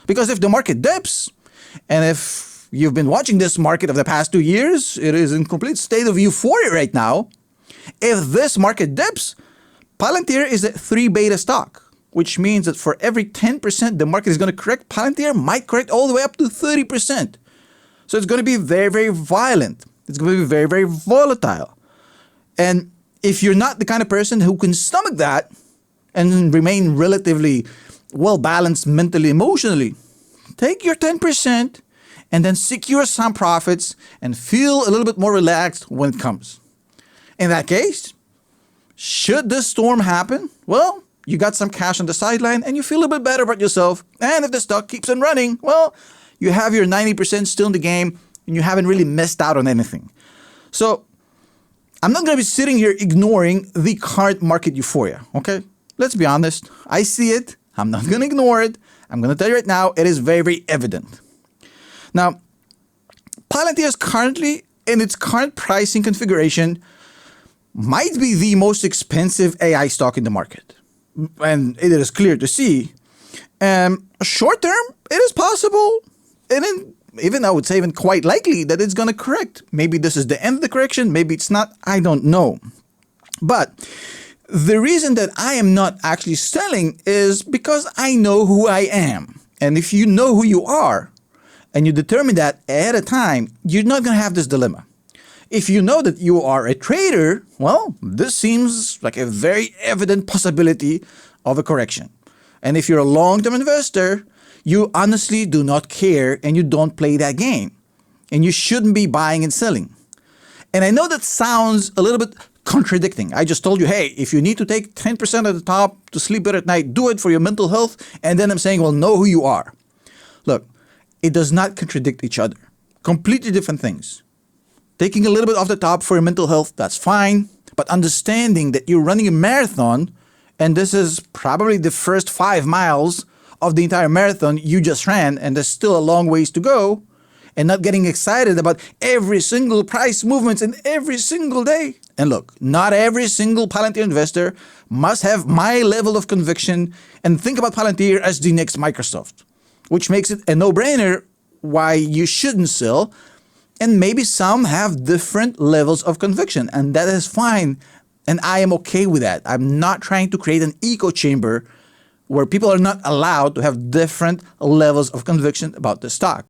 Because if the market dips, and if you've been watching this market of the past 2 years, it is in complete state of euphoria right now. If this market dips, Palantir is a 3 beta stock, which means that for every 10% the market is going to correct, Palantir might correct all the way up to 30%. So it's going to be very, very violent. It's going to be very, very volatile. And if you're not the kind of person who can stomach that and remain relatively well-balanced mentally, emotionally, take your 10% and then secure some profits and feel a little bit more relaxed when it comes. In that case, should this storm happen, well, you got some cash on the sideline and you feel a little bit better about yourself. And if the stock keeps on running, well, you have your 90% still in the game and you haven't really missed out on anything. So I'm not going to be sitting here ignoring the current market euphoria, okay? Let's be honest. I see it. I'm not going to ignore it. I'm going to tell you right now, it is very, very evident. Now, Palantir is currently, in its current pricing configuration, might be the most expensive AI stock in the market. And it is clear to see. Short term, it is possible, and even I would say even quite likely that it's going to correct. Maybe this is the end of the correction. Maybe it's not. I don't know. But the reason that I am not actually selling is because I know who I am. And if you know who you are and you determine that ahead of time, you're not going to have this dilemma. If you know that you are a trader, well, this seems like a very evident possibility of a correction. And if you're a long-term investor, you honestly do not care and you don't play that game. And you shouldn't be buying and selling. And I know that sounds a little bit contradicting. I just told you, hey, if you need to take 10% at the top to sleep better at night, do it for your mental health. And then I'm saying, well, know who you are. Look, it does not contradict each other. Completely different things. Taking a little bit off the top for your mental health, that's fine. But understanding that you're running a marathon, and this is probably the first 5 miles of the entire marathon you just ran, and there's still a long ways to go, and not getting excited about every single price movements in every single day. And look, not every single Palantir investor must have my level of conviction and think about Palantir as the next Microsoft, which makes it a no-brainer why you shouldn't sell. And maybe some have different levels of conviction, and that is fine. And I am okay with that. I'm not trying to create an echo chamber where people are not allowed to have different levels of conviction about the stock.